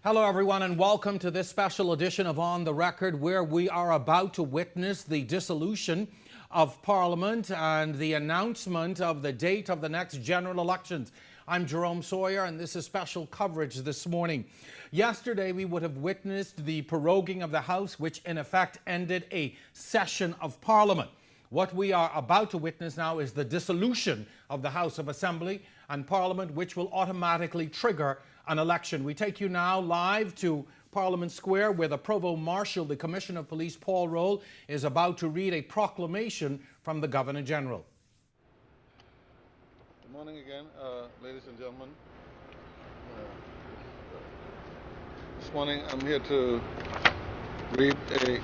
Hello, everyone, and welcome to this special edition of On the Record, where we are about to witness the dissolution of Parliament and the announcement of the date of the next general elections. I'm Jerome Sawyer, and this is special coverage this morning. Yesterday, we would have witnessed the proroguing of the House, which in effect ended a session of Parliament. What we are about to witness now is the dissolution of the House of Assembly and Parliament, which will automatically trigger an election. We take you now live to Parliament Square, where the Provost Marshal, the Commissioner of Police, Paul Roll, is about to read a proclamation from the Governor General. Good morning again, ladies and gentlemen. This morning I'm here to read a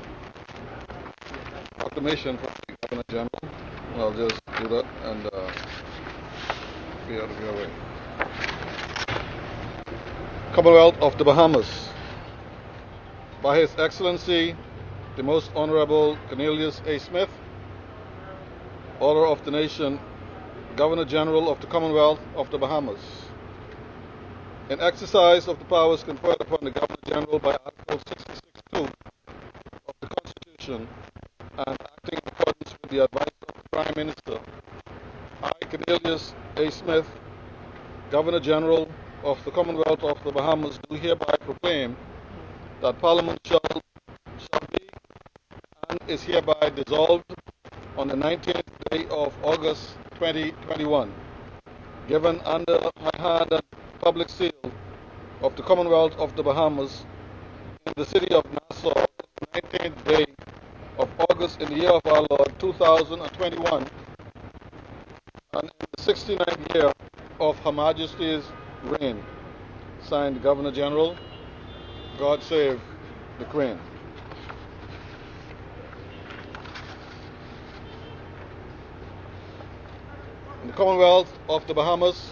proclamation from the Governor General. I'll just do that and be out of your way. Commonwealth of the Bahamas. By His Excellency, the Most Honorable Cornelius A. Smith, Order of the Nation, Governor General of the Commonwealth of the Bahamas. In exercise of the powers conferred upon the Governor General by Article 66(2) of the Constitution and acting in accordance with the advice of the Prime Minister, I, Cornelius A. Smith, Governor General of the Commonwealth of the Bahamas, do hereby proclaim that Parliament shall be and is hereby dissolved on the 19th day of August 2021, given under my hand and public seal of the Commonwealth of the Bahamas in the city of Nassau, the 19th day of August in the year of our Lord 2021, and in the 69th year of Her Majesty's reign. Signed, Governor General. God save the Queen. In the Commonwealth of the Bahamas,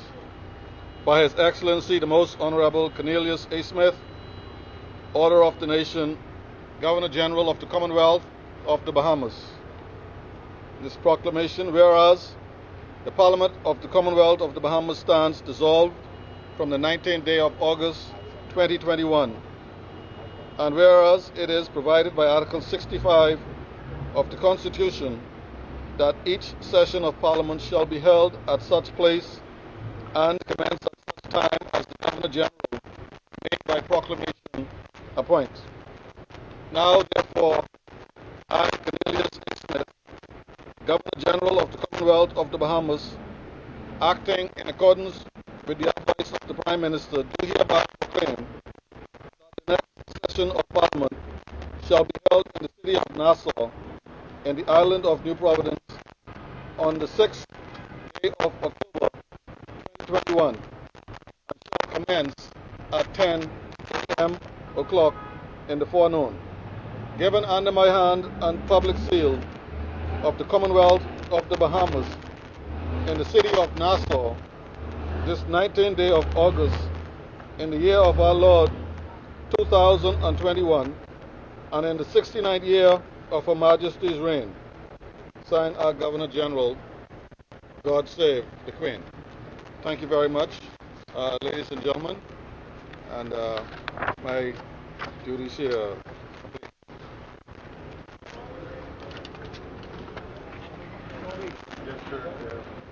by His Excellency the Most Honorable Cornelius A. Smith, Order of the Nation, Governor General of the Commonwealth of the Bahamas. This proclamation, whereas the Parliament of the Commonwealth of the Bahamas stands dissolved from the 19th day of August 2021, and whereas it is provided by Article 65 of the Constitution that each session of Parliament shall be held at such place and commence at such time as the Governor General made by proclamation appoints. Now, therefore, I, Cornelius A. Smith, Governor General of the Commonwealth of the Bahamas, acting in accordance with the advice of the Prime Minister, do hereby proclaim that the next session of Parliament shall be held in the city of Nassau, in the island of New Providence, on the 6th day of October 2021, and shall commence at 10 a.m. o'clock in the forenoon, given under my hand and public seal of the Commonwealth of the Bahamas in the city of Nassau, this 19th day of August in the year of our Lord 2021, and in the 69th year of Her Majesty's reign. Signed, our Governor General. God save the Queen. Thank you very much, ladies and gentlemen, and my duties here.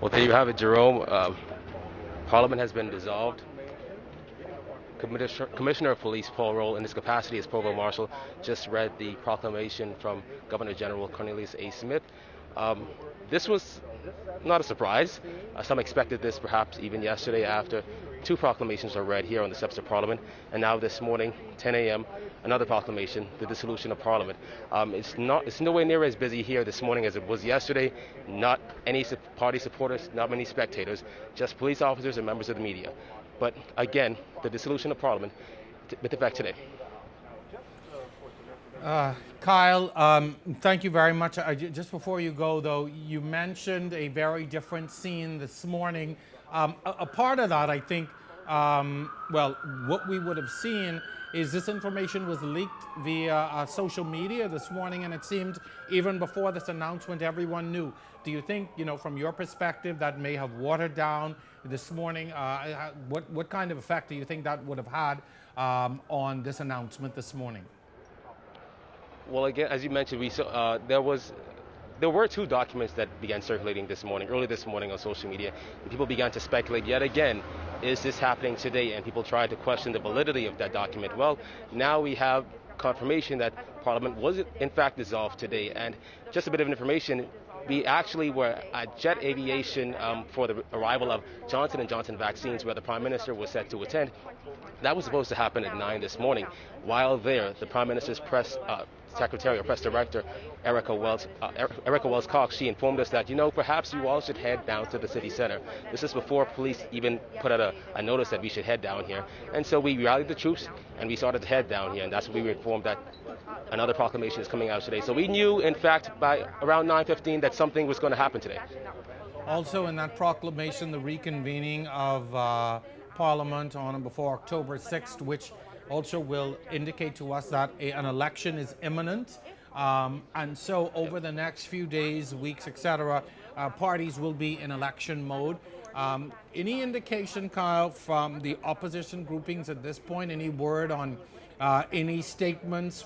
Well, there you have it, Jerome. Parliament has been dissolved. Commissioner of Police Paul Roll, in his capacity as Provost Marshal, just read the proclamation from Governor General Cornelius A. Smith. This was not a surprise. Some expected this perhaps even yesterday after two proclamations were read here on the steps of Parliament, and now this morning, 10 a.m., another proclamation, the dissolution of Parliament. It's nowhere near as busy here this morning as it was yesterday. Not any party supporters, not many spectators, just police officers and members of the media. But again, the dissolution of Parliament with effect today. Kyle, thank you very much. Just before you go, though, you mentioned a very different scene this morning. A part of that, I think, well, what we would have seen is this information was leaked via social media this morning, and it seemed even before this announcement everyone knew. Do you think, from your perspective, that may have watered down this morning? What kind of effect do you think that would have had on this announcement this morning? Well, again, as you mentioned, there were two documents that began circulating early this morning on social media, and people began to speculate yet again, is this happening today? And people tried to question the validity of that document. Well, now we have confirmation that Parliament was in fact dissolved today. And just a bit of information, we actually were at Jet Aviation for the arrival of Johnson & Johnson vaccines, where the Prime Minister was set to attend. That was supposed to happen at 9 this morning. While there, the Prime Minister's press secretary or press director, Erica Wells Cox, she informed us that, perhaps you all should head down to the city center. This is before police even put out a notice that we should head down here. And so we rallied the troops and we started to head down here. And that's when we were informed that another proclamation is coming out today. So we knew, in fact, by around 9:15 that something was going to happen today. Also in that proclamation, the reconvening of Parliament on and before October 6th, which also will indicate to us that an election is imminent. And so over the next few days, weeks, etc., parties will be in election mode. Any indication, Kyle, from the opposition groupings at this point? Any word on any statements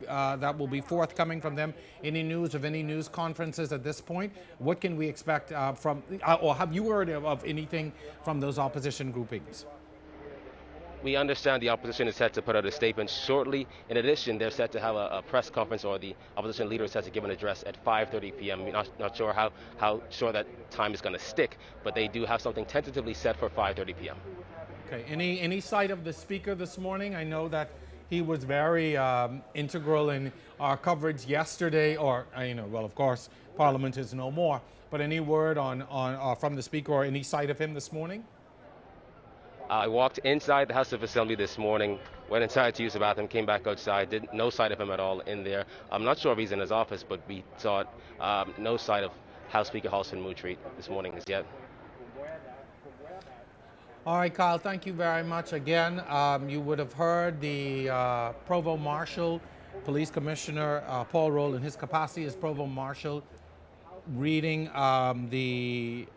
that will be forthcoming from them? Any news of any news conferences at this point? What can we expect or have you heard of anything from those opposition groupings? We understand the opposition is set to put out a statement shortly. In addition, they're set to have a press conference, or the opposition leader is set to give an address at 5:30 p.m. We're not sure how sure that time is going to stick, but they do have something tentatively set for 5:30 p.m. Okay. Any sight of the speaker this morning? I know that he was very integral in our coverage yesterday, or, well, of course, Parliament is no more. But any word on from the speaker or any sight of him this morning? I walked inside the House of Assembly this morning, went inside to use the bathroom, came back outside, no sight of him at all in there. I'm not sure if he's in his office, but we saw no sight of House Speaker Halston Mootreat this morning as yet. All right, Kyle, thank you very much again. You would have heard the Provost Marshal, Police Commissioner Paul Roll, in his capacity as Provost Marshal, reading the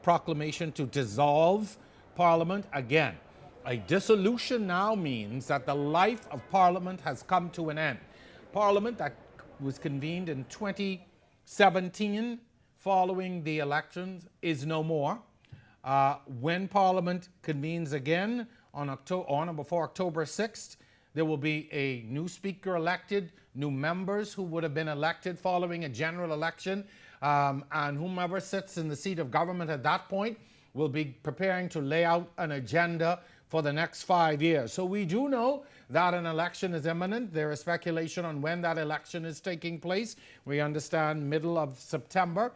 proclamation to dissolve Parliament. Again, a dissolution now means that the life of Parliament has come to an end. Parliament that was convened in 2017 following the elections is no more. When Parliament convenes again on or before October 6th, there will be a new speaker elected, new members who would have been elected following a general election, and whomever sits in the seat of government at that point will be preparing to lay out an agenda for the next 5 years. So we do know that an election is imminent. There is speculation on when that election is taking place. We understand middle of September.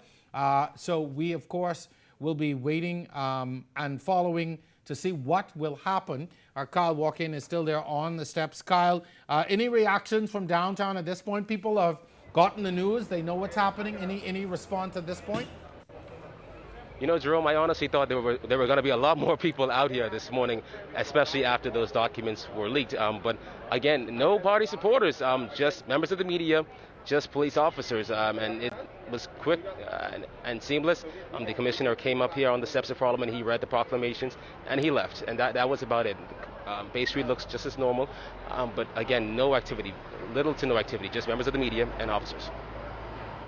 So we, of course, will be waiting and following to see what will happen. Our Kyle Walkin is still there on the steps. Kyle, any reactions from downtown at this point? People have gotten the news. They know what's happening. Any response at this point? Jerome, I honestly thought there were going to be a lot more people out here this morning, especially after those documents were leaked. But again, no party supporters, just members of the media, just police officers, and it was quick and seamless. The commissioner came up here on the steps of Parliament, he read the proclamations, and he left, and that was about it. Bay Street looks just as normal, but again, no activity, little to no activity, just members of the media and officers.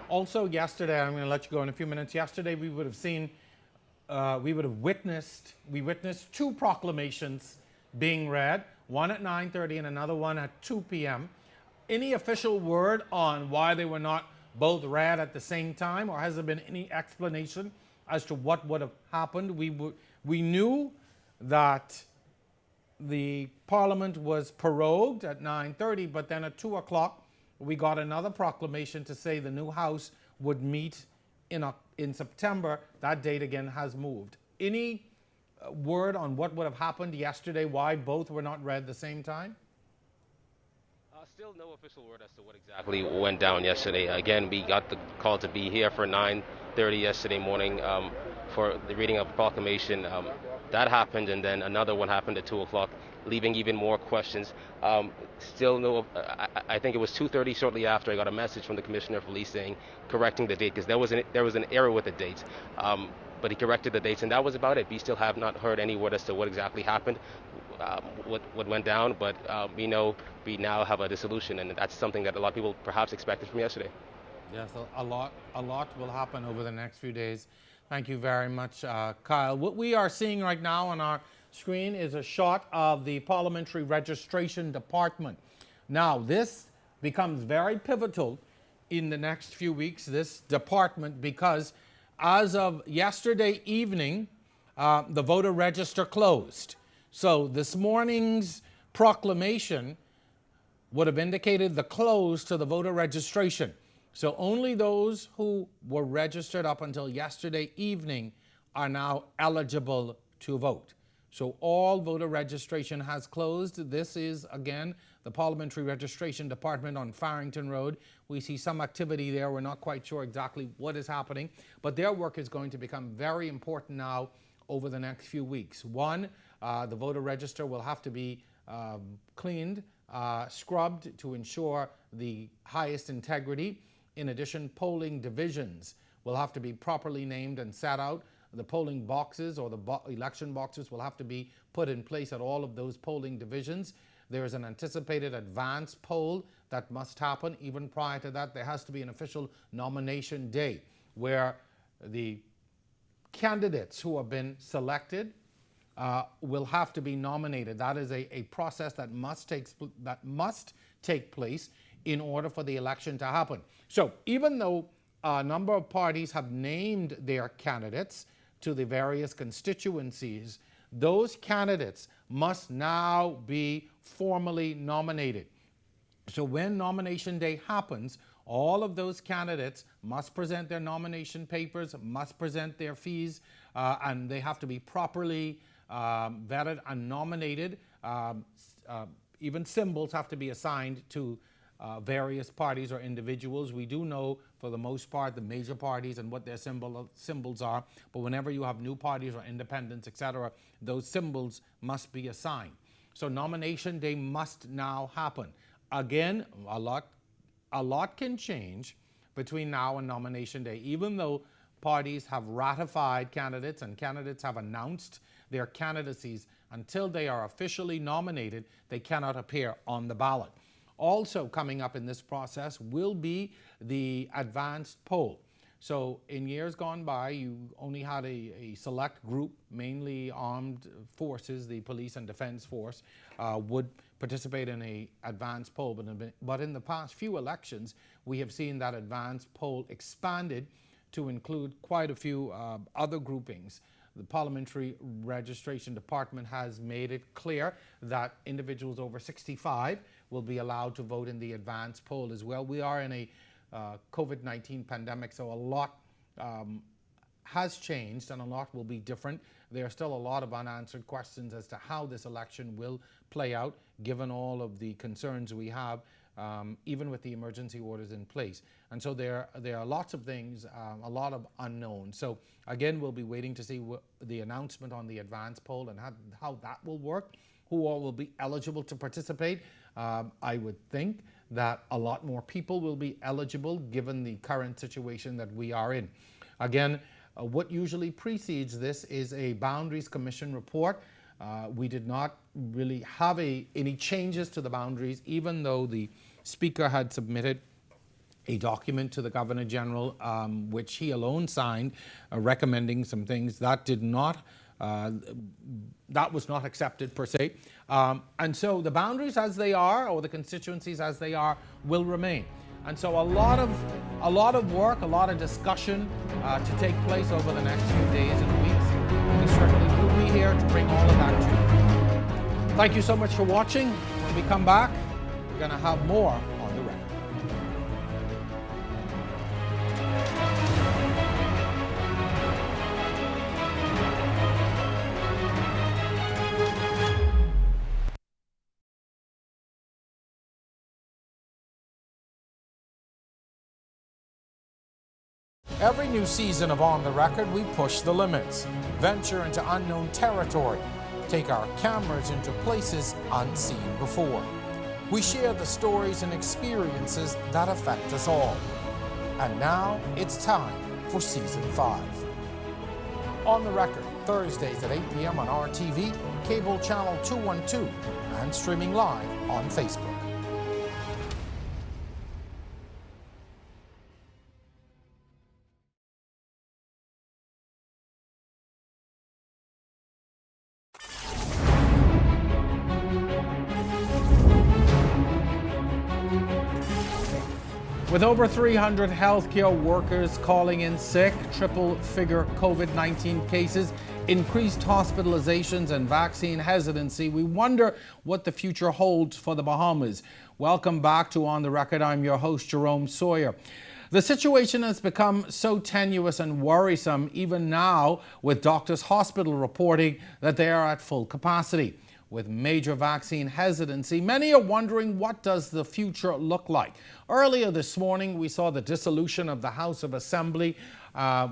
Also yesterday, I'm going to let you go in a few minutes. Yesterday, we witnessed two proclamations being read, one at 9:30 and another one at 2 p.m. Any official word on why they were not both read at the same time, or has there been any explanation as to what would have happened? We knew that the Parliament was prorogued at 9:30, but then at 2 o'clock, we got another proclamation to say the new House would meet in September. That date again has moved. Any word on what would have happened yesterday, why both were not read at the same time? Still no official word as to what exactly went down yesterday. Again, we got the call to be here for 9:30 yesterday morning for the reading of the proclamation. That happened, and then another one happened at 2 o'clock leaving even more questions. Still no, I think it was 2:30 shortly after I got a message from the Commissioner of Police saying, correcting the date, because there was an error with the date. But he corrected the dates, and that was about it. We still have not heard any word as to what exactly happened, what went down, but we know we now have a dissolution, and that's something that a lot of people perhaps expected from yesterday. Yes, a lot will happen over the next few days. Thank you very much, Kyle. What we are seeing right now on our screen is a shot of the Parliamentary Registration Department. Now, this becomes very pivotal in the next few weeks, this department, because as of yesterday evening, the voter register closed. So this morning's proclamation would have indicated the close to the voter registration. So only those who were registered up until yesterday evening are now eligible to vote. So all voter registration has closed. This is, again, the Parliamentary Registration Department on Farrington Road. We see some activity there. We're not quite sure exactly what is happening, but their work is going to become very important now over the next few weeks. One, the voter register will have to be cleaned, scrubbed to ensure the highest integrity. In addition, polling divisions will have to be properly named and set out. The polling boxes or the election boxes will have to be put in place at all of those polling divisions. There is an anticipated advance poll that must happen. Even prior to that, there has to be an official nomination day where the candidates who have been selected will have to be nominated. That is a process that must take place in order for the election to happen. So even though a number of parties have named their candidates to the various constituencies, those candidates must now be formally nominated. So when nomination day happens, all of those candidates must present their nomination papers, must present their fees, and they have to be properly vetted and nominated. Even symbols have to be assigned to various parties or individuals. We do know, for the most part, the major parties and what their symbols are, but whenever you have new parties or independents, etc., those symbols must be assigned. So nomination day must now happen. Again, a lot can change between now and nomination day. Even though parties have ratified candidates and candidates have announced their candidacies, until they are officially nominated, they cannot appear on the ballot. Also coming up in this process will be the advanced poll. So in years gone by, you only had a select group, mainly armed forces, the police and defense force, would participate in a advanced poll. But in the past few elections, we have seen that advanced poll expanded to include quite a few other groupings. The Parliamentary Registration Department has made it clear that individuals over 65 will be allowed to vote in the advance poll as well. We are in a COVID-19 pandemic, so a lot has changed and a lot will be different. There are still a lot of unanswered questions as to how this election will play out, given all of the concerns we have, even with the emergency orders in place. And so there are lots of things, a lot of unknowns. So again, we'll be waiting to see the announcement on the advance poll and how that will work, who all will be eligible to participate. I would think that a lot more people will be eligible given the current situation that we are in. Again, what usually precedes this is a Boundaries Commission report. We did not really have any changes to the boundaries, even though the Speaker had submitted a document to the Governor General, which he alone signed, recommending some things that was not accepted per se. And so the boundaries as they are, or the constituencies as they are, will remain. And so a lot of work, a lot of discussion to take place over the next few days and weeks. We certainly will be here to bring all of that to you. Thank you so much for watching. When we come back, we're going to have more on the record. Every new season of On the Record, we push the limits, venture into unknown territory, take our cameras into places unseen before. We share the stories and experiences that affect us all. And now it's time for Season 5. On the Record, Thursdays at 8 p.m. on RTV, cable channel 212, and streaming live on Facebook. With over 300 healthcare workers calling in sick, triple-figure COVID-19 cases, increased hospitalizations and vaccine hesitancy, we wonder what the future holds for the Bahamas. Welcome back to On the Record. I'm your host, Jerome Sawyer. The situation has become so tenuous and worrisome even now, with Doctors Hospital reporting that they are at full capacity. With major vaccine hesitancy, many are wondering, what does the future look like? Earlier this morning, we saw the dissolution of the House of Assembly,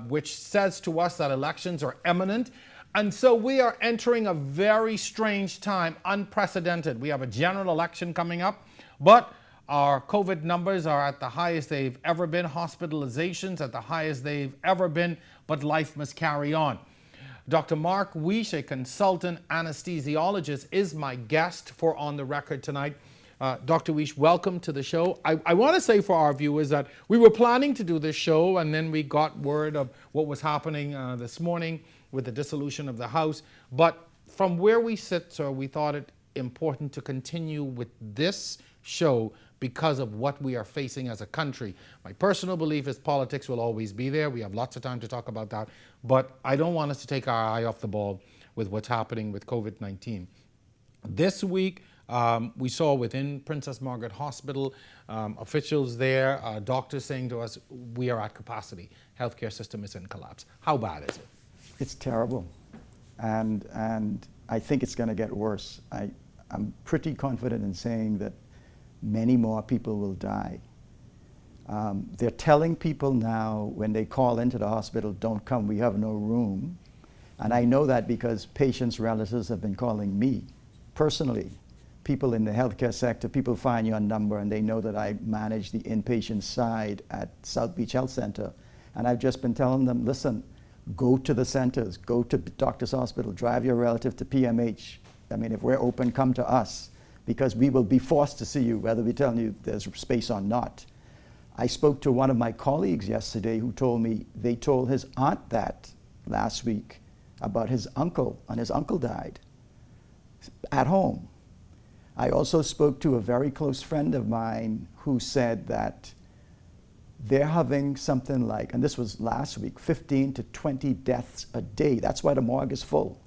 which says to us that elections are imminent. And so we are entering a very strange time, unprecedented. We have a general election coming up, but our COVID numbers are at the highest they've ever been, hospitalizations at the highest they've ever been, but life must carry on. Dr. Mark Weech, a consultant anesthesiologist, is my guest for On the Record tonight. Dr. Weech, welcome to the show. I want to say for our viewers that we were planning to do this show, and then we got word of what was happening this morning with the dissolution of the House. But from where we sit, sir, we thought it important to continue with this show because of what we are facing as a country. My personal belief is politics will always be there. We have lots of time to talk about that. But I don't want us to take our eye off the ball with what's happening with COVID-19. This week, we saw within Princess Margaret Hospital, officials there, doctors saying to us, we are at capacity. Healthcare system is in collapse. How bad is it? It's terrible. And I think it's going to get worse. I'm pretty confident in saying that many more people will die. They're telling people now when they call into the hospital, don't come, we have no room. And I know that because patients' relatives have been calling me personally. People in the healthcare sector, people find your number and they know that I manage the inpatient side at South Beach Health Center. And I've just been telling them, listen, go to the centers, go to Doctors Hospital, drive your relative to PMH. I mean, if we're open, come to us, because we will be forced to see you, whether we tell you there's space or not. I spoke to one of my colleagues yesterday who told me they told his aunt that last week about his uncle, and his uncle died at home. I also spoke to a very close friend of mine who said that they're having something like, and this was last week, 15 to 20 deaths a day. That's why the morgue is full.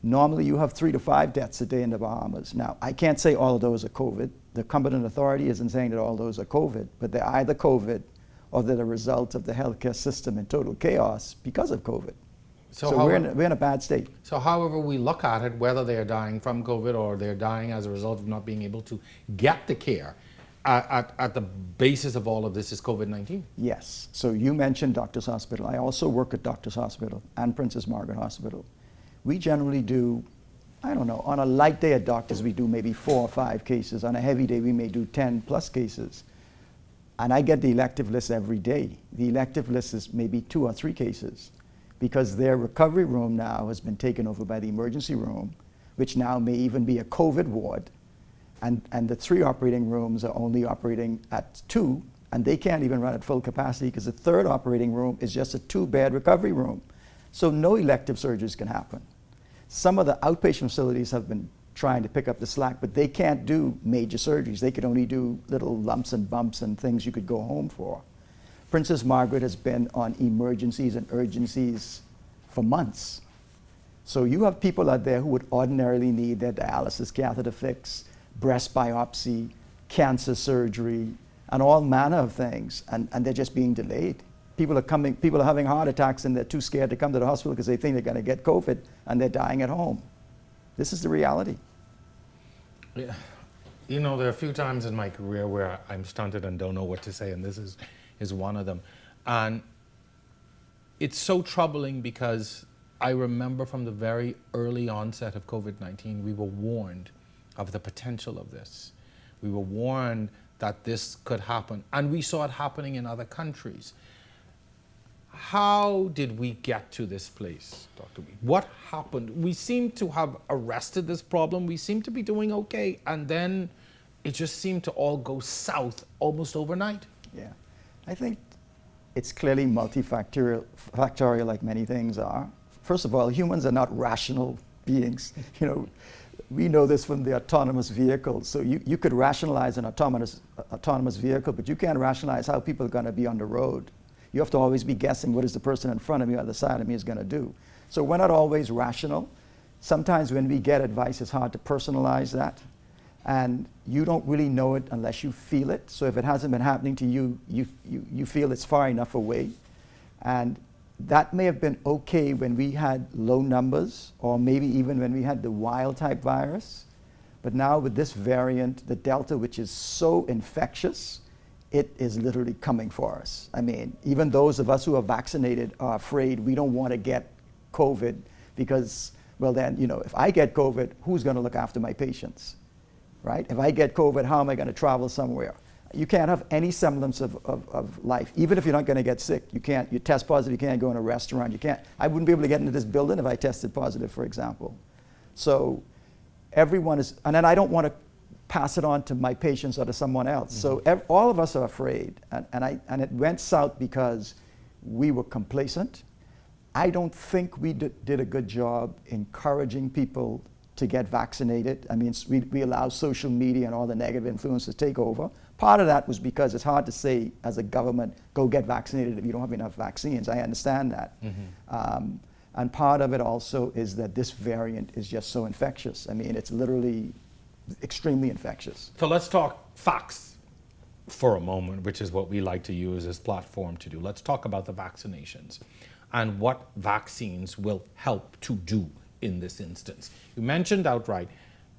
Normally you have 3 to 5 deaths a day in the Bahamas. Now, I can't say all of those are COVID. The competent authority isn't saying that all those are COVID, but they're either COVID or they're the result of the healthcare system in total chaos because of COVID. So we're in a bad state. So however we look at it, whether they're dying from COVID or they're dying as a result of not being able to get the care, at the basis of all of this is COVID-19? Yes. So you mentioned Doctors Hospital. I also work at Doctors Hospital and Princess Margaret Hospital. We generally do, I don't know, on a light day at Doctors, we do maybe 4 or 5 cases. On a heavy day, we may do 10 plus cases. And I get the elective list every day. The elective list is maybe 2 or 3 cases, because their recovery room now has been taken over by the emergency room, which now may even be a COVID ward. And the 3 operating rooms are only operating at 2, and they can't even run at full capacity because the 3rd operating room is just a 2-bed recovery room. So no elective surgeries can happen. Some of the outpatient facilities have been trying to pick up the slack, but they can't do major surgeries. They could only do little lumps and bumps and things you could go home for. Princess Margaret has been on emergencies and urgencies for months. So you have people out there who would ordinarily need their dialysis catheter fixed, breast biopsy, cancer surgery, and all manner of things, and they're just being delayed. People are having heart attacks and they're too scared to come to the hospital because they think they're going to get COVID, and they're dying at home. This is the reality. Yeah. You know, there are a few times in my career where I'm stunted and don't know what to say, and this is one of them. And it's so troubling because I remember from the very early onset of COVID-19, we were warned of the potential of this. We were warned that this could happen, and we saw it happening in other countries. How did we get to this place, Dr. Weech? What happened? We seem to have arrested this problem. We seem to be doing okay, and then it just seemed to all go south almost overnight. Yeah, I think it's clearly multifactorial, like many things are. First of all, humans are not rational beings. You know, we know this from the autonomous vehicle. So you could rationalize an autonomous vehicle, but you can't rationalize how people are going to be on the road. You have to always be guessing what is the person in front of me or the side of me is going to do. So we're not always rational. Sometimes when we get advice, it's hard to personalize that. And you don't really know it unless you feel it. So if it hasn't been happening to you, you feel it's far enough away. And that may have been okay when we had low numbers, or maybe even when we had the wild type virus. But now with this variant, the Delta, which is so infectious, it is literally coming for us. I mean, even those of us who are vaccinated are afraid we don't want to get COVID because, well then, you know, if I get COVID, who's going to look after my patients, right? If I get COVID, how am I going to travel somewhere? You can't have any semblance of life. Even if you're not going to get sick, you test positive, you can't go in a restaurant, you can't. I wouldn't be able to get into this building if I tested positive, for example. So everyone is, and then I don't want to pass it on to my patients or to someone else. Mm-hmm. So all of us are afraid, and it went south because we were complacent. I don't think we did a good job encouraging people to get vaccinated. I mean, we allow social media and all the negative influences to take over. Part of that was because it's hard to say as a government, go get vaccinated if you don't have enough vaccines. I understand that. Mm-hmm. And part of it also is that this variant is just so infectious. I mean, it's literally extremely infectious. So let's talk facts for a moment, which is what we like to use as platform to do. Let's talk about the vaccinations and what vaccines will help to do in this instance. You mentioned outright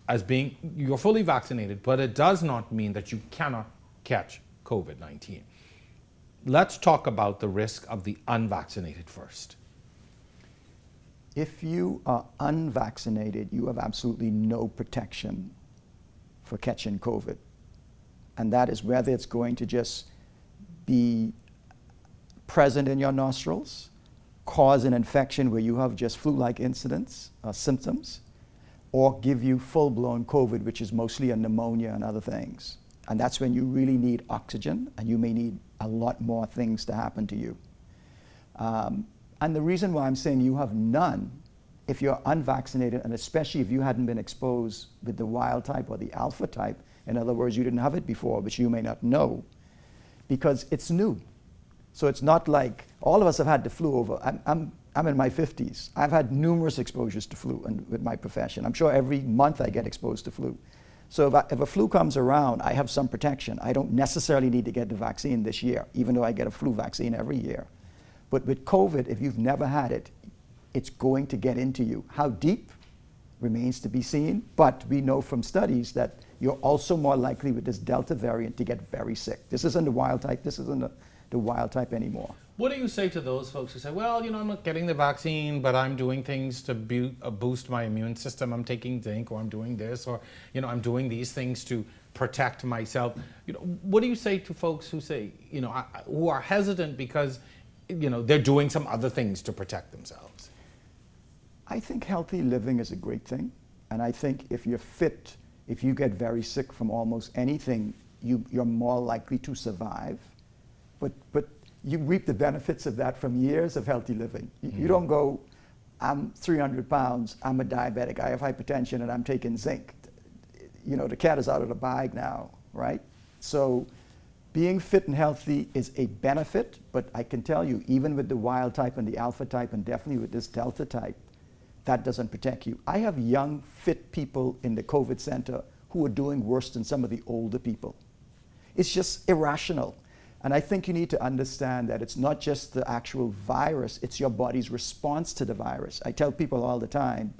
as being, you're fully vaccinated, but it does not mean that you cannot catch COVID-19. Let's talk about the risk of the unvaccinated first. If you are unvaccinated, you have absolutely no protection for catching COVID. And that is whether it's going to just be present in your nostrils, cause an infection where you have just flu-like incidents or symptoms, or give you full-blown COVID, which is mostly a pneumonia and other things. And that's when you really need oxygen, and you may need a lot more things to happen to you. And the reason why I'm saying you have none, if you're unvaccinated, and especially if you hadn't been exposed with the wild type or the alpha type, in other words, you didn't have it before, which you may not know, because it's new. So it's not like all of us have had the flu over. I'm in my 50s. I've had numerous exposures to flu with my profession. I'm sure every month I get exposed to flu. So if a flu comes around, I have some protection. I don't necessarily need to get the vaccine this year, even though I get a flu vaccine every year. But with COVID, if you've never had it, it's going to get into you. How deep remains to be seen, but we know from studies that you're also more likely with this Delta variant to get very sick. This isn't the wild type. This isn't the wild type anymore. What do you say to those folks who say, well, you know, I'm not getting the vaccine, but I'm doing things to boost my immune system. I'm taking zinc, or I'm doing this, or, you know, I'm doing these things to protect myself. You know, what do you say to folks who say, you know, who are hesitant because, you know, they're doing some other things to protect themselves? I think healthy living is a great thing. And I think if you're fit, if you get very sick from almost anything, you're more likely to survive. But you reap the benefits of that from years of healthy living. You don't go, I'm 300 pounds, I'm a diabetic, I have hypertension, and I'm taking zinc. You know, the cat is out of the bag now, right? So being fit and healthy is a benefit, but I can tell you, even with the wild type and the alpha type, and definitely with this Delta type, that doesn't protect you. I have young, fit people in the COVID center who are doing worse than some of the older people. It's just irrational. And I think you need to understand that it's not just the actual virus, it's your body's response to the virus. I tell people all the time,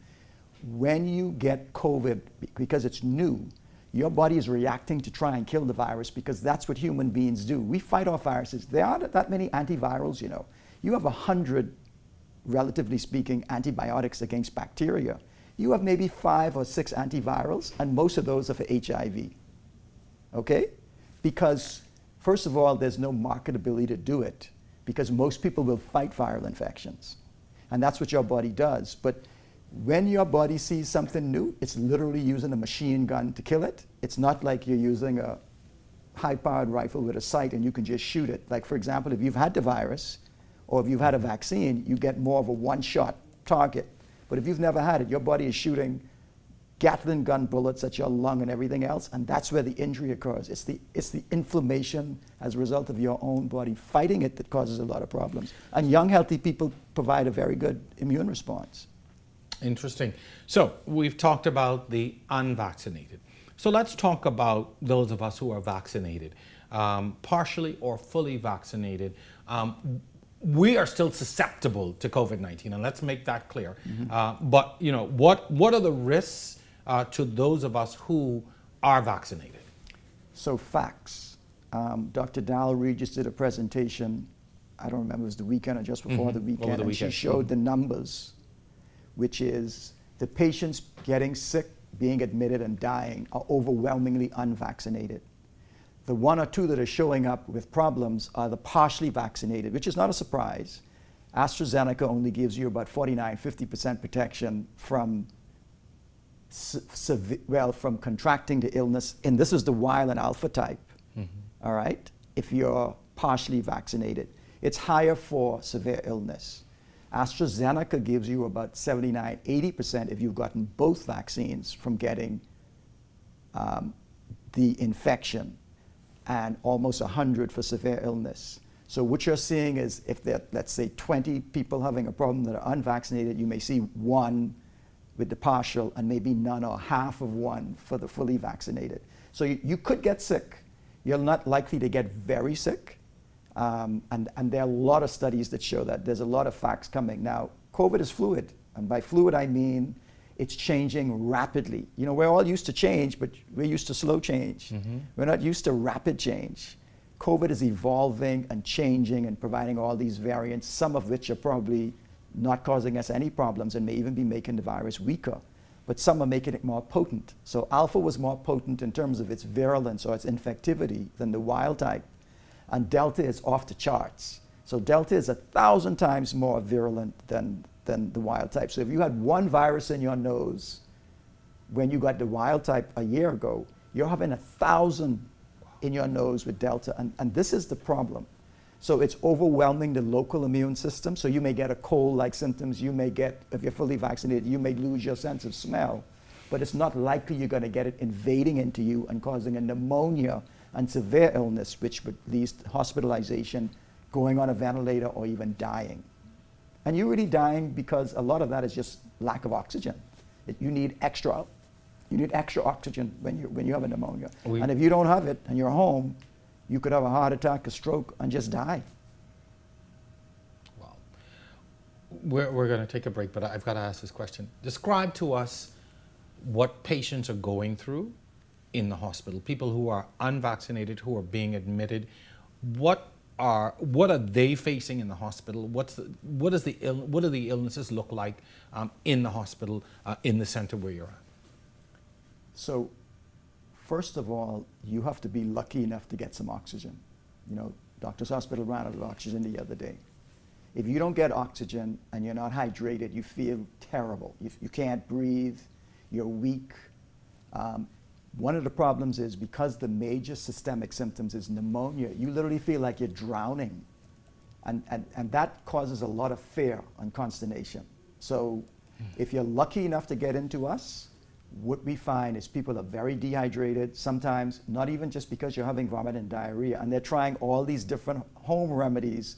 when you get COVID, because it's new, your body is reacting to try and kill the virus because that's what human beings do. We fight off viruses. There aren't that many antivirals, you know. You have 100 relatively speaking, antibiotics against bacteria. You have maybe 5 or 6 antivirals, and most of those are for HIV. Okay? Because, first of all, there's no marketability to do it, because most people will fight viral infections. And that's what your body does. But when your body sees something new, it's literally using a machine gun to kill it. It's not like you're using a high-powered rifle with a sight and you can just shoot it. Like, for example, if you've had the virus, or if you've had a vaccine, you get more of a one-shot target. But if you've never had it, your body is shooting Gatling gun bullets at your lung and everything else, and that's where the injury occurs. It's the inflammation as a result of your own body fighting it that causes a lot of problems. And young, healthy people provide a very good immune response. Interesting. So we've talked about the unvaccinated. So let's talk about those of us who are vaccinated, partially or fully vaccinated. We are still susceptible to COVID-19, and let's make that clear. But you know, what are the risks to those of us who are vaccinated? So facts. Dr. Dal Reed just did a presentation, I don't remember, it was the weekend or just before the weekend, Over the and weekend. she showed the numbers, which is the patients getting sick, being admitted and dying are overwhelmingly unvaccinated. The 1 or 2 that are showing up with problems are the partially vaccinated, which is not a surprise. AstraZeneca only gives you about 49–50% protection from from contracting the illness, and this is the wild and alpha type, all right, if you're partially vaccinated. It's higher for severe illness. AstraZeneca gives you about 79–80% if you've gotten both vaccines from getting the infection, and almost 100 for severe illness. So what you're seeing is if there are, let's say, 20 people having a problem that are unvaccinated, you may see 1 with the partial and maybe none or half of 1 for the fully vaccinated. So you could get sick. You're not likely to get very sick. And there are a lot of studies that show that. There's a lot of facts coming. Now, COVID is fluid. And by fluid, I mean it's changing rapidly. You know, we're all used to change, but we're used to slow change. We're not used to rapid change. COVID is evolving and changing and providing all these variants, some of which are probably not causing us any problems and may even be making the virus weaker. But some are making it more potent. So alpha was more potent in terms of its virulence or its infectivity than the wild type. And delta is off the charts. So delta is 1,000 times more virulent than the wild type. So if you had 1 virus in your nose when you got the wild type a year ago, you're having 1,000 in your nose with delta. And this is the problem. So it's overwhelming the local immune system. So you may get a cold-like symptoms. You may get, if you're fully vaccinated, you may lose your sense of smell. But it's not likely you're going to get it invading into you and causing a pneumonia and severe illness, which would lead to hospitalization, going on a ventilator, or even dying. And you're really dying because a lot of that is just lack of oxygen. You need extra oxygen when you have a pneumonia. And if you don't have it and you're home, you could have a heart attack, a stroke, and just die. Well, we're going to take a break, but I've got to ask this question. Describe to us what patients are going through in the hospital. People who are unvaccinated, who are being admitted. What are they facing in the hospital? What do the illnesses look like in the hospital, in the center where you're at? So, first of all, you have to be lucky enough to get some oxygen. You know, Doctors Hospital ran out of oxygen the other day. If you don't get oxygen and you're not hydrated, you feel terrible. You can't breathe, you're weak. One of the problems is because the major systemic symptoms is pneumonia, you literally feel like you're drowning. And that causes a lot of fear and consternation. So if you're lucky enough to get into us, what we find is people are very dehydrated, sometimes not even just because you're having vomit and diarrhea, and they're trying all these different home remedies,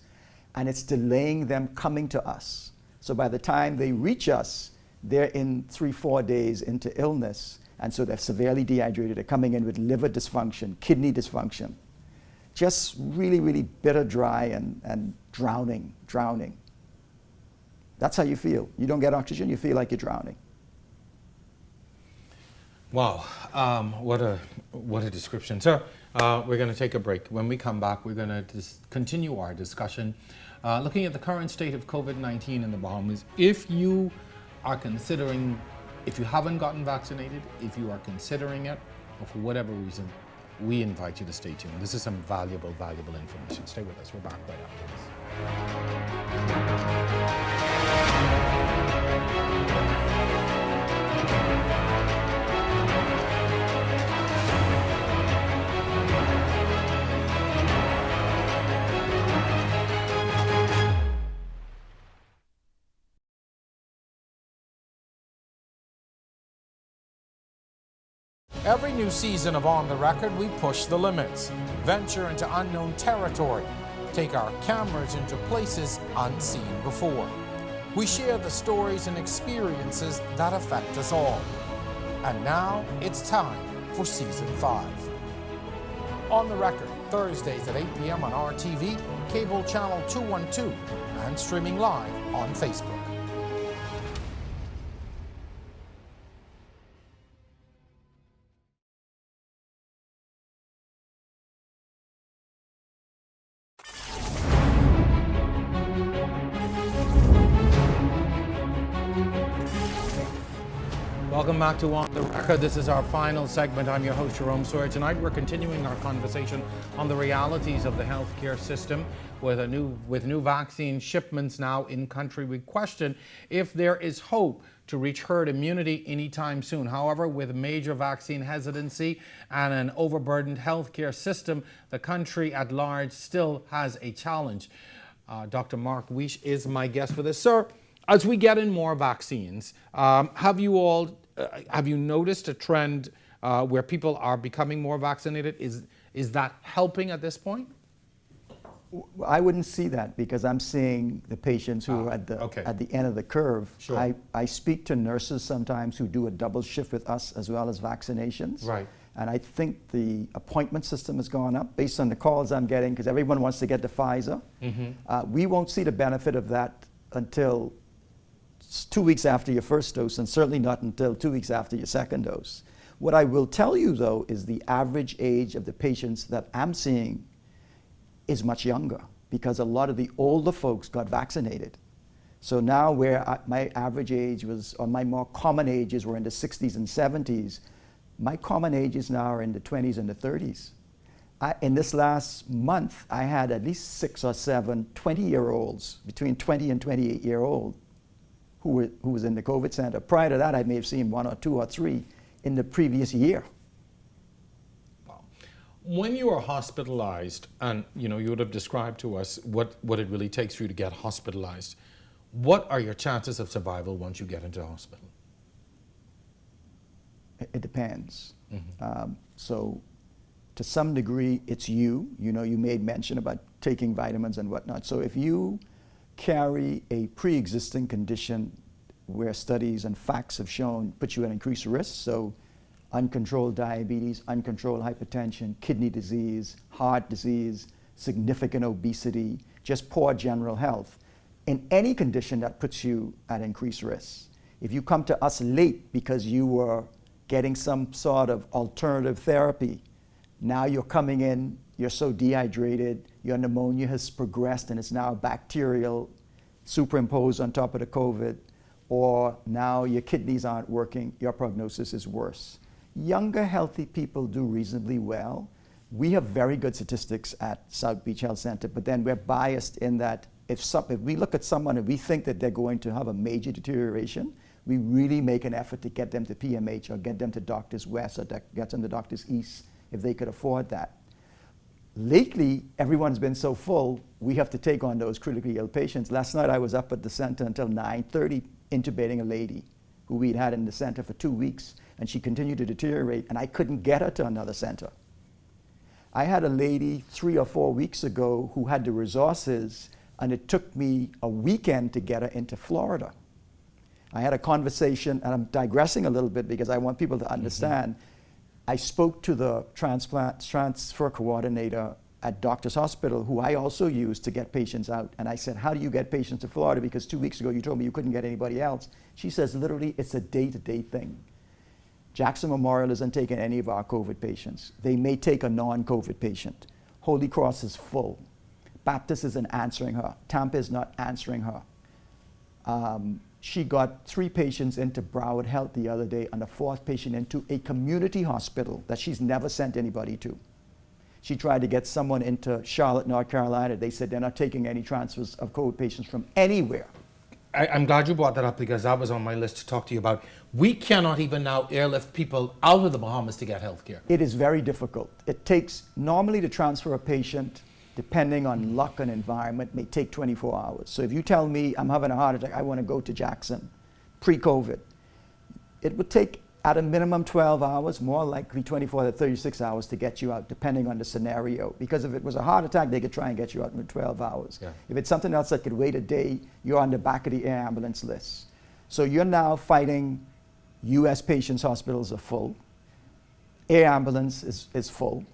and it's delaying them coming to us. So by the time they reach us, they're in 3-4 days into illness, and so they're severely dehydrated. They're coming in with liver dysfunction, kidney dysfunction, just really, really bitter dry and drowning. That's how you feel. You don't get oxygen, you feel like you're drowning. Wow, what a description. So we're going to take a break. When we come back, we're going to continue our discussion looking at the current state of COVID-19 in the Bahamas, if you are considering, if you haven't gotten vaccinated, if you are considering it, or for whatever reason, we invite you to stay tuned. This is some valuable, valuable information. Stay with us. We're back right after Every new season of On the Record, we push the limits, venture into unknown territory, take our cameras into places unseen before. We share the stories and experiences that affect us all. And now it's time for Season 5. On the Record, Thursdays at 8 p.m. on RTV, cable channel 212, and streaming live on Facebook. Welcome back to On the Record. This is our final segment. I'm your host, Jerome Sawyer. Tonight we're continuing our conversation on the realities of the healthcare system with new vaccine shipments now in country. We question if there is hope to reach herd immunity anytime soon. However, with major vaccine hesitancy and an overburdened healthcare system, the country at large still has a challenge. Dr. Mark Weech is my guest for this. Sir, as we get in more vaccines, have you noticed a trend where people are becoming more vaccinated? Is that helping at this point? I wouldn't see that because I'm seeing the patients who are at the end of the curve. Sure. I speak to nurses sometimes who do a double shift with us as well as vaccinations. Right. And I think the appointment system has gone up based on the calls I'm getting because everyone wants to get the Pfizer. Mm-hmm. We won't see the benefit of that until 2 weeks after your first dose, and certainly not until 2 weeks after your second dose. What I will tell you, though, is the average age of the patients that I'm seeing is much younger because a lot of the older folks got vaccinated. So now where my average age was, or my more common ages were in the 60s and 70s, my common ages now are in the 20s and the 30s. In this last month, I had at least 6 or 7 20-year-olds, between 20 and 28-year-old, who was in the COVID center. Prior to that, I may have seen 1 or 2 or 3 in the previous year. Wow. When you are hospitalized, and you would have described to us what it really takes for you to get hospitalized, what are your chances of survival once you get into hospital? It depends. Mm-hmm. So to some degree, it's you. You made mention about taking vitamins and whatnot. So if you carry a pre-existing condition where studies and facts have shown puts you at increased risk, so uncontrolled diabetes, uncontrolled hypertension, kidney disease, heart disease, significant obesity, just poor general health, in any condition that puts you at increased risk. If you come to us late because you were getting some sort of alternative therapy, now you're coming in, you're so dehydrated, your pneumonia has progressed and it's now bacterial superimposed on top of the COVID, or now your kidneys aren't working, your prognosis is worse. Younger, healthy people do reasonably well. We have very good statistics at South Beach Health Center, but then we're biased in that if we look at someone and we think that they're going to have a major deterioration, we really make an effort to get them to PMH or get them to Doctors West or get them to Doctors East if they could afford that. Lately, everyone's been so full, we have to take on those critically ill patients. Last night I was up at the center until 9:30 intubating a lady who we'd had in the center for 2 weeks, and she continued to deteriorate, and I couldn't get her to another center. I had a lady 3 or 4 weeks ago who had the resources, and it took me a weekend to get her into Florida. I had a conversation, and I'm digressing a little bit because I want people to understand. Mm-hmm. I spoke to the transfer coordinator at Doctors Hospital, who I also use to get patients out. And I said, how do you get patients to Florida? Because 2 weeks ago you told me you couldn't get anybody else. She says, literally, it's a day-to-day thing. Jackson Memorial isn't taking any of our COVID patients. They may take a non-COVID patient. Holy Cross is full. Baptist isn't answering her. Tampa is not answering her. She got 3 patients into Broward Health the other day and a 4th patient into a community hospital that she's never sent anybody to. She tried to get someone into Charlotte, North Carolina. They said they're not taking any transfers of COVID patients from anywhere. I'm glad you brought that up because that was on my list to talk to you about. We cannot even now airlift people out of the Bahamas to get health care. It is very difficult. It takes, normally to transfer a patient, depending on luck and environment, may take 24 hours. So if you tell me I'm having a heart attack, I want to go to Jackson, pre-COVID, it would take at a minimum 12 hours, more likely 24 to 36 hours to get you out, depending on the scenario. Because if it was a heart attack, they could try and get you out in 12 hours. Yeah. If it's something else that could wait a day, you're on the back of the air ambulance list. So you're now fighting US patients' hospitals are full, air ambulance is full,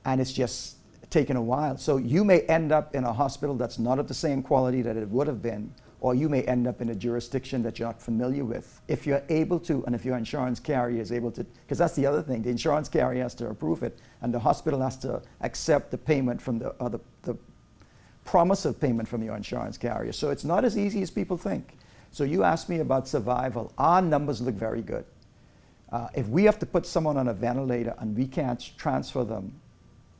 and it's just taken a while. So you may end up in a hospital that's not of the same quality that it would have been, or you may end up in a jurisdiction that you're not familiar with. If you're able to, and if your insurance carrier is able to, because that's the other thing, the insurance carrier has to approve it, and the hospital has to accept the payment from the promise of payment from your insurance carrier. So it's not as easy as people think. So you asked me about survival. Our numbers look very good. If we have to put someone on a ventilator and we can't transfer them,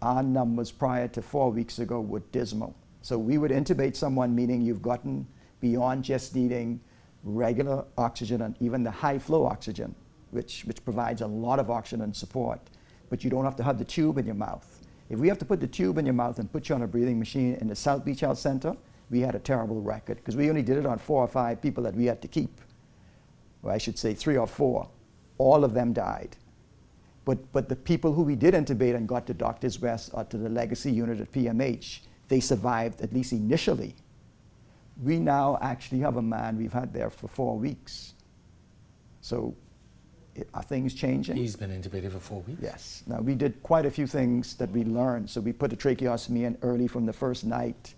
our numbers prior to 4 weeks ago were dismal. So we would intubate someone, meaning you've gotten beyond just needing regular oxygen and even the high flow oxygen, which provides a lot of oxygen and support, but you don't have to have the tube in your mouth. If we have to put the tube in your mouth and put you on a breathing machine in the South Beach Health Center, we had a terrible record because we only did it on 4 or 5 people that we had to keep. Well, I should say 3 or 4. All of them died. But the people who we did intubate and got to Doctors West or to the legacy unit at PMH, they survived, at least initially. We now actually have a man we've had there for 4 weeks. So are things changing? He's been intubated for 4 weeks? Yes. Now, we did quite a few things that we learned. So we put a tracheostomy in early from the first night.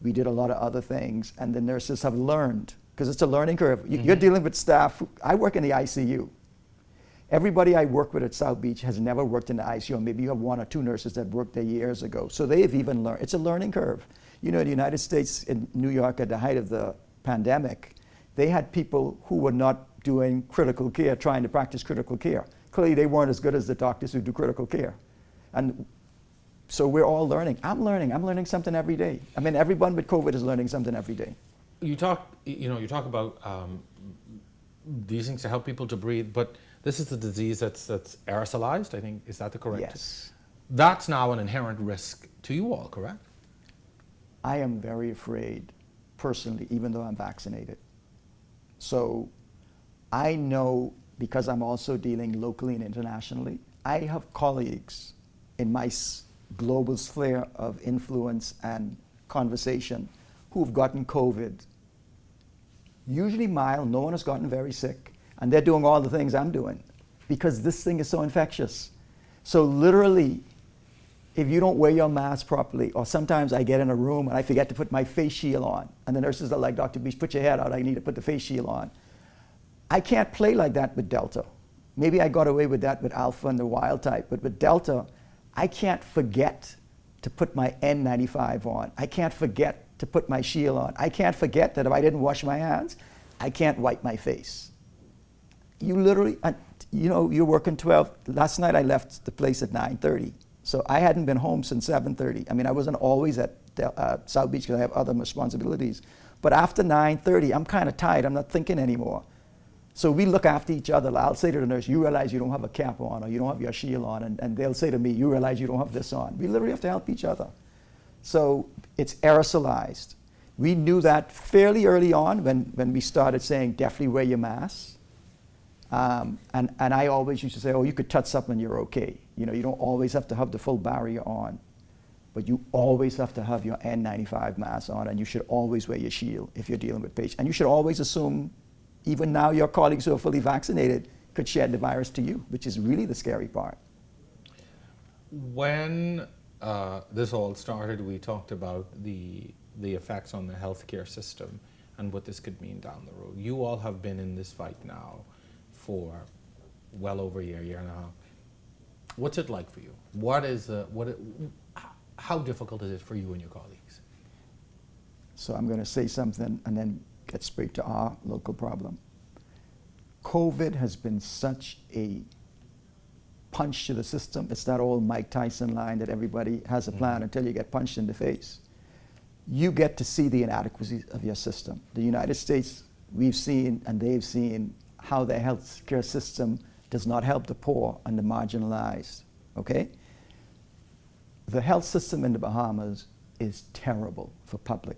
We did a lot of other things. And the nurses have learned, because it's a learning curve. You're dealing with staff. I work in the ICU. Everybody I work with at South Beach has never worked in the ICU. Maybe you have 1 or 2 nurses that worked there years ago. So they've even learned. It's a learning curve. You know, in the United States, in New York, at the height of the pandemic, they had people who were not doing critical care, trying to practice critical care. Clearly, they weren't as good as the doctors who do critical care. And so we're all learning. I'm learning something every day. I mean, everyone with COVID is learning something every day. You talk about these things to help people to breathe, but this is the disease that's aerosolized, I think. Is that the correct? Yes. That's now an inherent risk to you all, correct? I am very afraid, personally, even though I'm vaccinated. So I know, because I'm also dealing locally and internationally, I have colleagues in my global sphere of influence and conversation who've gotten COVID. Usually mild, no one has gotten very sick, and they're doing all the things I'm doing because this thing is so infectious. So literally, if you don't wear your mask properly, or sometimes I get in a room and I forget to put my face shield on, and the nurses are like, Dr. Beach, put your head out, I need to put the face shield on. I can't play like that with Delta. Maybe I got away with that with Alpha and the wild type, but with Delta, I can't forget to put my N95 on. I can't forget to put my shield on. I can't forget that if I didn't wash my hands, I can't wipe my face. You literally, you're working 12. Last night I left the place at 9:30. So I hadn't been home since 7:30. I mean, I wasn't always at South Beach because I have other responsibilities. But after 9:30, I'm kind of tired. I'm not thinking anymore. So we look after each other. I'll say to the nurse, you realize you don't have a cap on, or you don't have your shield on. And they'll say to me, you realize you don't have this on. We literally have to help each other. So it's aerosolized. We knew that fairly early on when we started saying, definitely wear your mask. And I always used to say, oh, you could touch something, you're okay. You know, you don't always have to have the full barrier on, but you always have to have your N95 mask on, and you should always wear your shield if you're dealing with patients. And you should always assume, even now, your colleagues who are fully vaccinated could shed the virus to you, which is really the scary part. When this all started, we talked about the effects on the healthcare system and what this could mean down the road. You all have been in this fight now for well over a year and a half. What's it like for you? How difficult is it for you and your colleagues? So I'm going to say something and then get straight to our local problem. COVID has been such a punch to the system. It's that old Mike Tyson line that everybody has a plan until you get punched in the face. You get to see the inadequacies of your system. The United States, we've seen and they've seen how their healthcare system does not help the poor and the marginalized, okay? The health system in the Bahamas is terrible for public,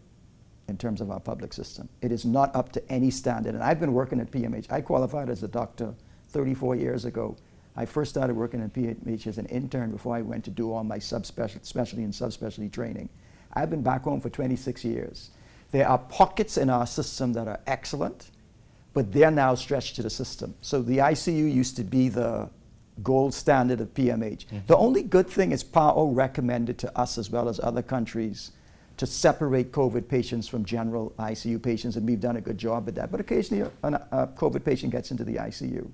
in terms of our public system. It is not up to any standard. And I've been working at PMH. I qualified as a doctor 34 years ago. I first started working at PMH as an intern before I went to do all my specialty and subspecialty training. I've been back home for 26 years. There are pockets in our system that are excellent, but they're now stretched to the system. So the ICU used to be the gold standard of PMH. The only good thing is PAO recommended to us as well as other countries to separate COVID patients from general ICU patients, and we've done a good job at that. But occasionally a COVID patient gets into the ICU.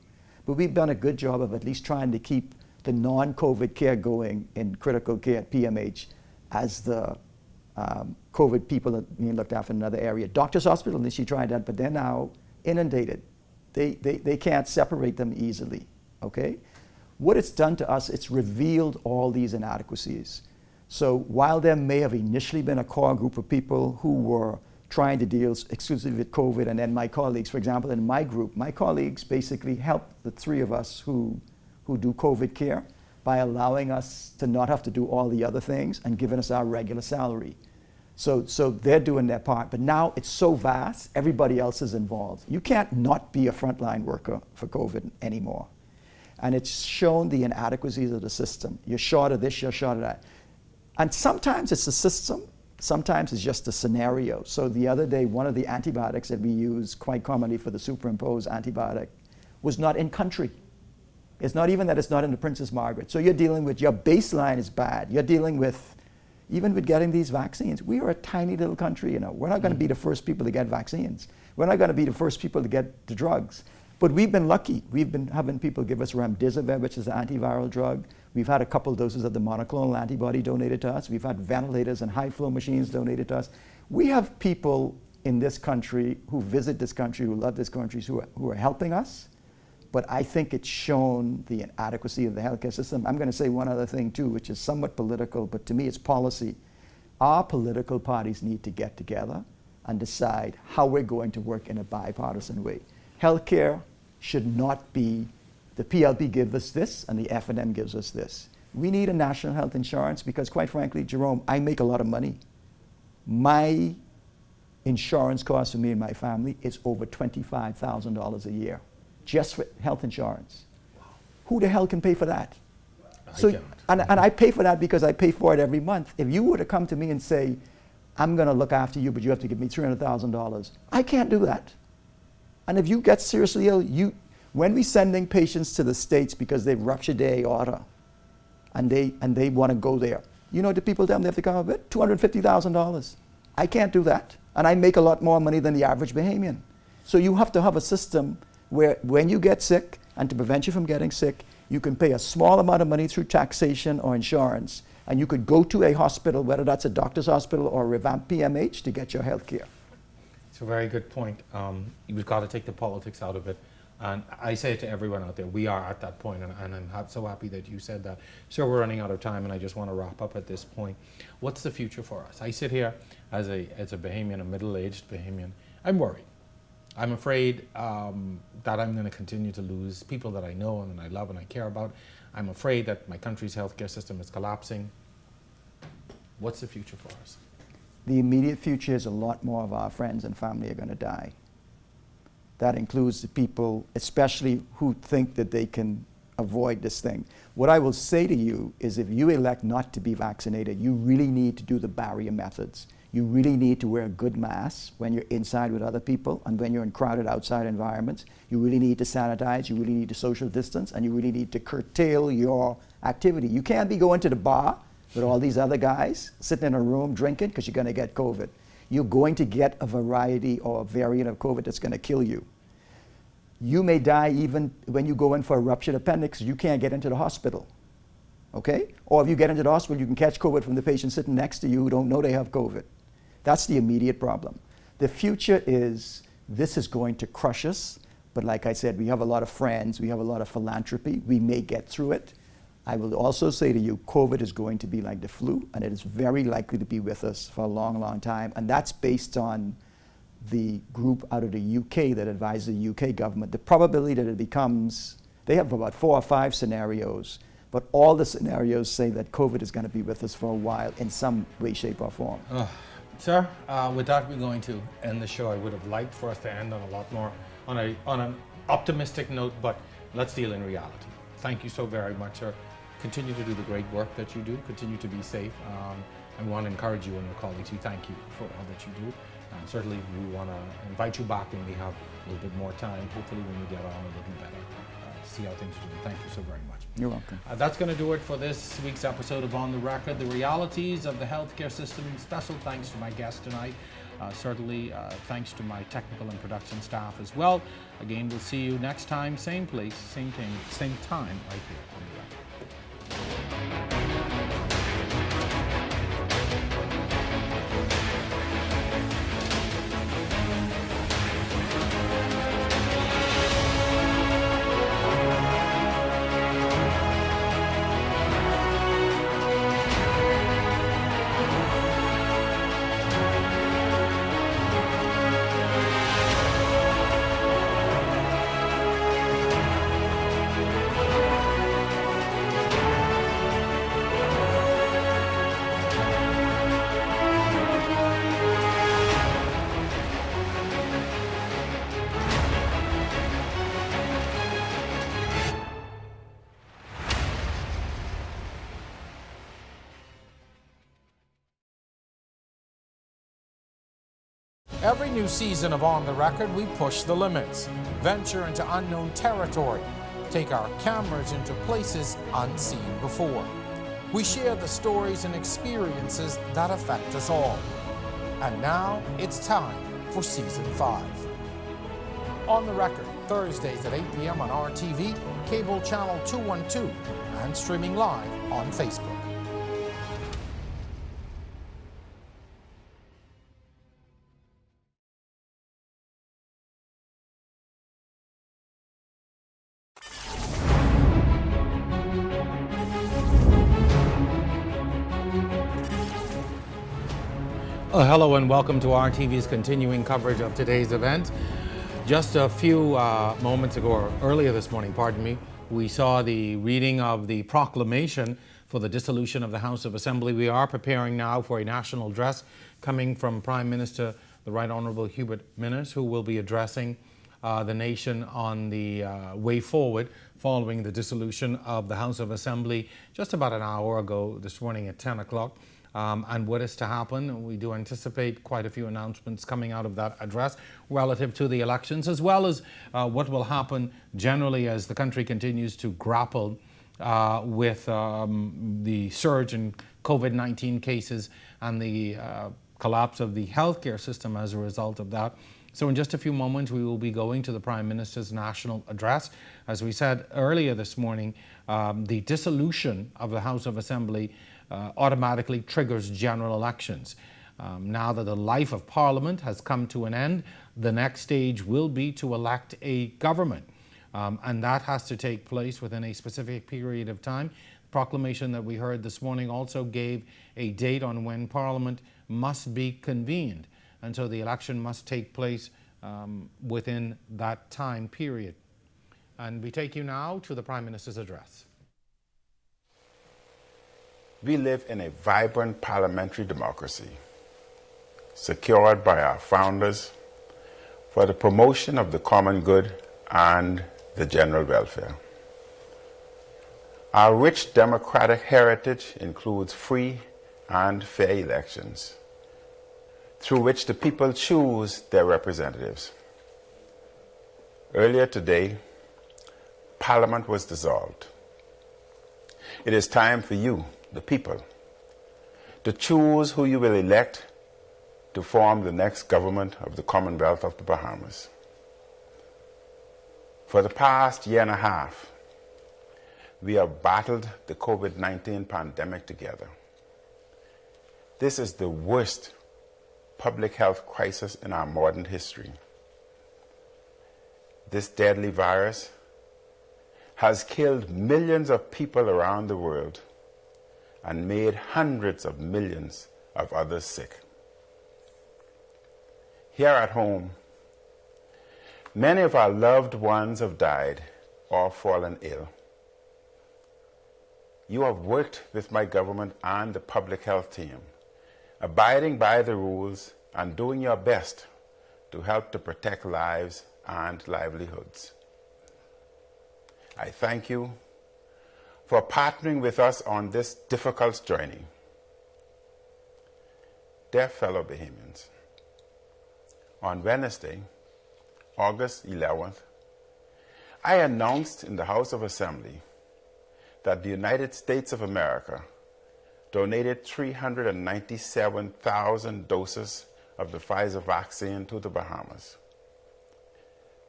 But we've done a good job of at least trying to keep the non-COVID care going in critical care at PMH as the COVID people are being looked after in another area. Doctors Hospital initially tried that, but they're now inundated. They can't separate them easily, okay? What it's done to us, it's revealed all these inadequacies. So while there may have initially been a core group of people who were trying to deal exclusively with COVID, and then my colleagues, for example, in my group, my colleagues basically help the three of us who do COVID care by allowing us to not have to do all the other things and giving us our regular salary. So they're doing their part, but now it's so vast, everybody else is involved. You can't not be a frontline worker for COVID anymore. And it's shown the inadequacies of the system. You're short of this, you're short of that. And sometimes it's the system, sometimes it's just a scenario. So the other day, one of the antibiotics that we use quite commonly for the superimposed antibiotic was not in country. It's not even that it's not in the Princess Margaret. So you're dealing with, your baseline is bad. You're dealing with, even with getting these vaccines, we are a tiny little country, you know. We're not going to be the first people to get vaccines. We're not going to be the first people to get the drugs. But we've been lucky. We've been having people give us remdesivir, which is an antiviral drug. We've had a couple doses of the monoclonal antibody donated to us. We've had ventilators and high flow machines donated to us. We have people in this country who visit this country, who love this country, who are helping us. But I think it's shown the inadequacy of the healthcare system. I'm going to say one other thing too, which is somewhat political, but to me it's policy. Our political parties need to get together and decide how we're going to work in a bipartisan way. Healthcare should not be the PLP gives us this and the F&M gives us this. We need a national health insurance because, quite frankly, Jerome, I make a lot of money. My insurance cost for me and my family is over $25,000 a year just for health insurance. Wow. Who the hell can pay for that? And I pay for that because I pay for it every month. If you were to come to me and say, I'm going to look after you, but you have to give me $300,000, I can't do that. And if you get seriously ill, when we're sending patients to the States because they've ruptured their aorta and they want to go there, you know the people tell them they have to come up with $250,000. I can't do that. And I make a lot more money than the average Bahamian. So you have to have a system where when you get sick, and to prevent you from getting sick, you can pay a small amount of money through taxation or insurance, and you could go to a hospital, whether that's a doctor's hospital or a revamped PMH, to get your health care. It's a very good point. We've got to take the politics out of it. And I say it to everyone out there, we are at that point, and I'm so happy that you said that. So we're running out of time, and I just want to wrap up at this point. What's the future for us? I sit here as a Bahamian, a middle-aged Bahamian. I'm worried. I'm afraid that I'm going to continue to lose people that I know and I love and I care about. I'm afraid that my country's healthcare system is collapsing. What's the future for us? The immediate future is a lot more of our friends and family are going to die. That includes the people, especially who think that they can avoid this thing. What I will say to you is if you elect not to be vaccinated, you really need to do the barrier methods. You really need to wear a good mask when you're inside with other people and when you're in crowded outside environments. You really need to sanitize, you really need to social distance, and you really need to curtail your activity. You can't be going to the bar with all these other guys sitting in a room drinking because you're going to get COVID. You're going to get a variety or a variant of COVID that's going to kill you. You may die even when you go in for a ruptured appendix. You can't get into the hospital, okay? Or if you get into the hospital, you can catch COVID from the patient sitting next to you who don't know they have COVID. That's the immediate problem. The future is, this is going to crush us, but like I said, we have a lot of friends, we have a lot of philanthropy, we may get through it. I will also say to you, COVID is going to be like the flu, and it is very likely to be with us for a long, long time, and that's based on the group out of the UK that advised the UK government. The probability that it becomes, they have about 4 or 5 scenarios, but all the scenarios say that COVID is going to be with us for a while in some way, shape, or form. Sir, with that, we're going to end the show. I would have liked for us to end on a lot more, on an optimistic note, but let's deal in reality. Thank you so very much, sir. Continue to do the great work that you do. Continue to be safe. And we want to encourage you and your colleagues. We thank you for all that you do. And certainly we want to invite you back when we have a little bit more time, hopefully when we get on a little better, to see how things are doing. Thank you so very much. You're welcome. That's going to do it for this week's episode of On the Record, the realities of the healthcare system. Special thanks to my guest tonight. Certainly thanks to my technical and production staff as well. Again, we'll see you next time, same place, same time, right here on the Record. Every new season of On the Record, we push the limits, venture into unknown territory, take our cameras into places unseen before. We share the stories and experiences that affect us all. And now it's time for Season 5. On the Record, Thursdays at 8 p.m. on RTV, cable channel 212, and streaming live on Facebook. Hello and welcome to RTV's continuing coverage of today's event. Just a few moments ago, or earlier this morning, pardon me, we saw the reading of the proclamation for the dissolution of the House of Assembly. We are preparing now for a national address coming from Prime Minister, the Right Honourable Hubert Minnis, who will be addressing the nation on the way forward following the dissolution of the House of Assembly just about an hour ago this morning at 10 o'clock. And what is to happen, we do anticipate quite a few announcements coming out of that address relative to the elections, as well as what will happen generally as the country continues to grapple with the surge in COVID-19 cases and the collapse of the healthcare system as a result of that. So in just a few moments, we will be going to the Prime Minister's national address. As we said earlier this morning, the dissolution of the House of Assembly automatically triggers general elections. Now that the life of Parliament has come to an end, the next stage will be to elect a government. And that has to take place within a specific period of time. The proclamation that we heard this morning also gave a date on when Parliament must be convened. And so the election must take place within that time period. And we take you now to the Prime Minister's address. We live in a vibrant parliamentary democracy, secured by our founders for the promotion of the common good and the general welfare. Our rich democratic heritage includes free and fair elections, through which the people choose their representatives. Earlier today, Parliament was dissolved. It is time for you, the people, to choose who you will elect to form the next government of the Commonwealth of the Bahamas. For the past year and a half, we have battled the COVID-19 pandemic together. This is the worst public health crisis in our modern history. This deadly virus has killed millions of people around the world and made hundreds of millions of others sick. Here at home, many of our loved ones have died or fallen ill. You have worked with my government and the public health team, abiding by the rules and doing your best to help to protect lives and livelihoods. I thank you for partnering with us on this difficult journey. Dear fellow Bahamians, on Wednesday, August 11th, I announced in the House of Assembly that the United States of America donated 397,000 doses of the Pfizer vaccine to the Bahamas.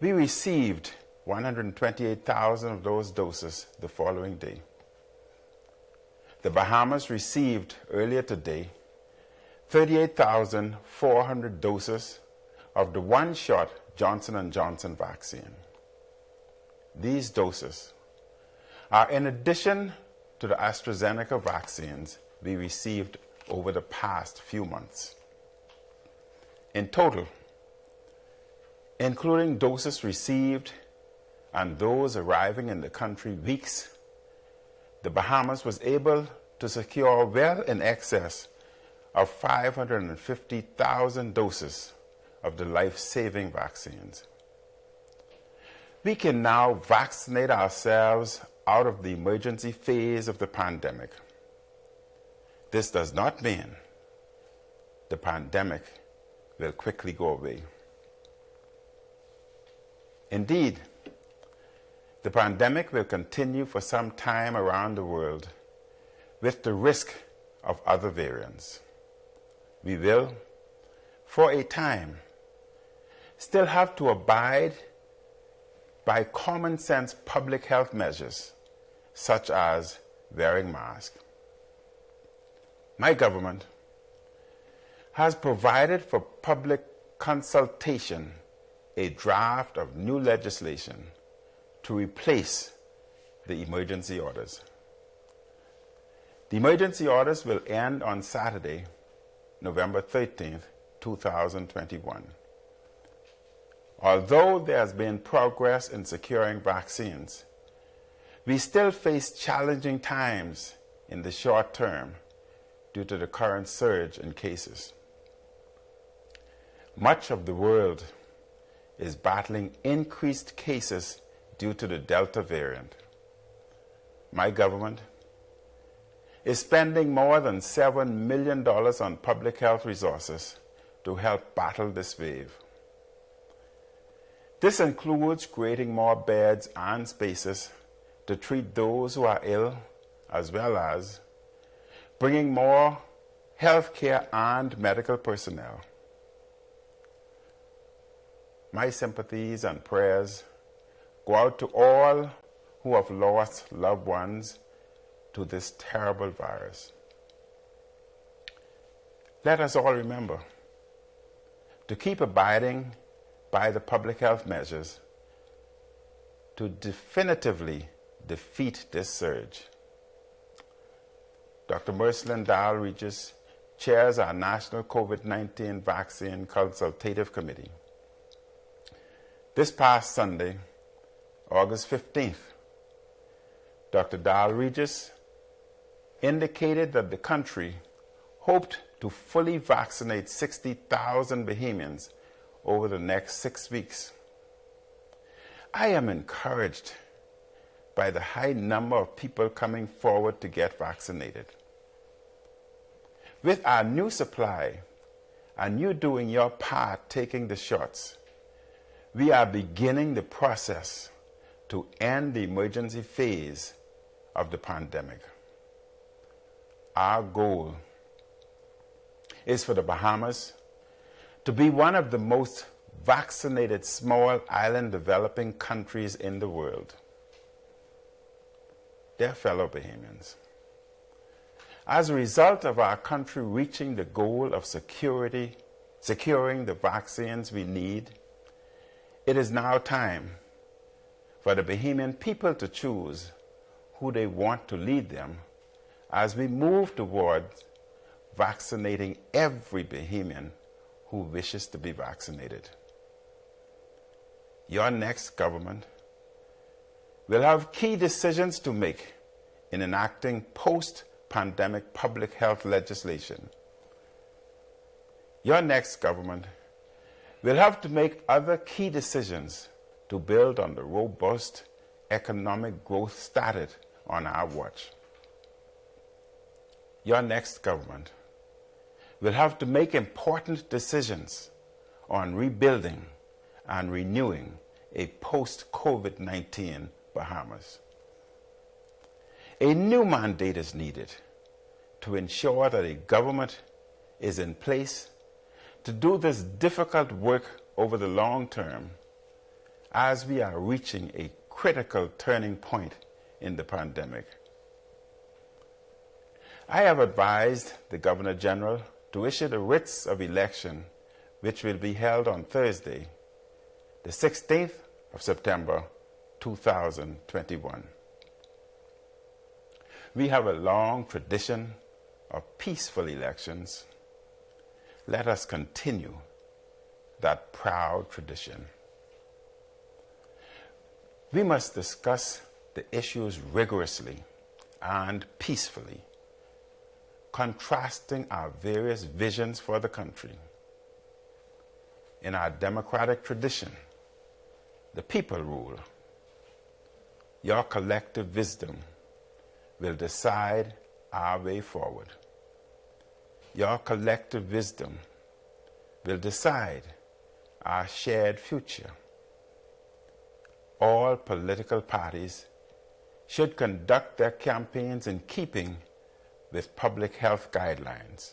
We received 128,000 of those doses the following day. The Bahamas received earlier today 38,400 doses of the one-shot Johnson & Johnson vaccine. These doses are in addition to the AstraZeneca vaccines we received over the past few months. In total, including doses received and those arriving in the country weeks, the Bahamas was able to secure well in excess of 550,000 doses of the life-saving vaccines. We can now vaccinate ourselves out of the emergency phase of the pandemic. This does not mean the pandemic will quickly go away. Indeed, the pandemic will continue for some time around the world with the risk of other variants. We will, for a time, still have to abide by common sense public health measures such as wearing masks. My government has provided for public consultation a draft of new legislation to replace the emergency orders. The emergency orders will end on Saturday, November 13th, 2021. Although there has been progress in securing vaccines, we still face challenging times in the short term due to the current surge in cases. Much of the world is battling increased cases due to the Delta variant. My government is spending more than $7 million on public health resources to help battle this wave. This includes creating more beds and spaces to treat those who are ill, as well as bringing more healthcare and medical personnel. My sympathies and prayers go out to all who have lost loved ones to this terrible virus. Let us all remember to keep abiding by the public health measures to definitively defeat this surge. Dr. Mercelin Dahl-Regis chairs our National COVID-19 Vaccine Consultative Committee. This past Sunday, August 15th, Dr. Dahl-Regis indicated that the country hoped to fully vaccinate 60,000 Bahamians over the next 6 weeks. I am encouraged by the high number of people coming forward to get vaccinated. With our new supply and you doing your part taking the shots, we are beginning the process to end the emergency phase of the pandemic. Our goal is for the Bahamas to be one of the most vaccinated small island developing countries in the world. Dear fellow Bahamians, as a result of our country reaching the goal of security securing the vaccines we need, it is now time for the Bahamian people to choose who they want to lead them as we move towards vaccinating every Bahamian who wishes to be vaccinated. Your next government will have key decisions to make in enacting post-pandemic public health legislation. Your next government will have to make other key decisions to build on the robust economic growth started on our watch. Your next government will have to make important decisions on rebuilding and renewing a post-COVID-19 Bahamas. A new mandate is needed to ensure that a government is in place to do this difficult work over the long term as we are reaching a critical turning point in the pandemic. I have advised the Governor General to issue the writs of election, which will be held on Thursday, the 16th of September 2021. We have a long tradition of peaceful elections. Let us continue that proud tradition. We must discuss the issues rigorously and peacefully, contrasting our various visions for the country. In our democratic tradition, the people rule. Your collective wisdom will decide our way forward. Your collective wisdom will decide our shared future. All political parties should conduct their campaigns in keeping with public health guidelines.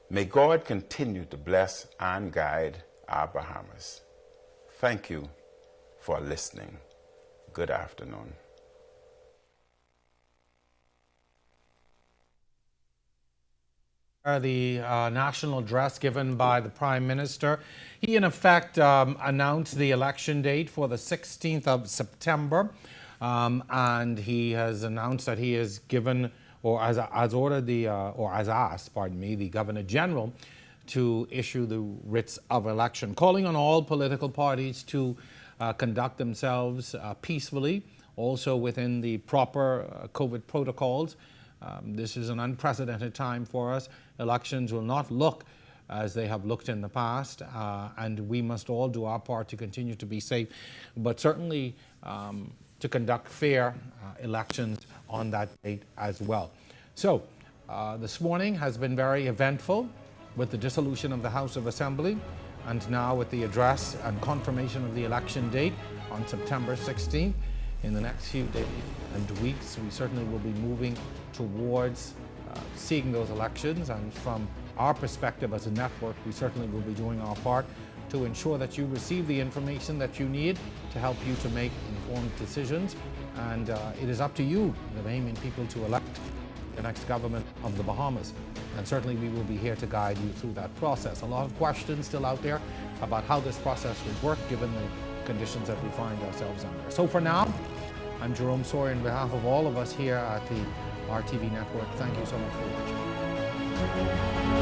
May God continue to bless and guide our Bahamas. Thank you for listening. Good afternoon. The national address given by the Prime Minister. He, in effect, announced the election date for the 16th of September, and he has announced that he has given, or has ordered or has asked, the Governor General to issue the writs of election, calling on all political parties to conduct themselves peacefully, also within the proper COVID protocols. This is an unprecedented time for us. Elections will not look as they have looked in the past, and we must all do our part to continue to be safe, but certainly to conduct fair elections on that date as well. So this morning has been very eventful with the dissolution of the House of Assembly, and now with the address and confirmation of the election date on September 16th. In the next few days and weeks, we certainly will be moving towards seeing those elections, and from our perspective as a network, we certainly will be doing our part to ensure that you receive the information that you need to help you to make informed decisions. And it is up to you, the Bahamian people, to elect the next government of the Bahamas. And certainly we will be here to guide you through that process. A lot of questions still out there about how this process would work given the conditions that we find ourselves under. So for now, I'm Jerome Sawyer on behalf of all of us here at the RTV Network. Thank you so much for watching.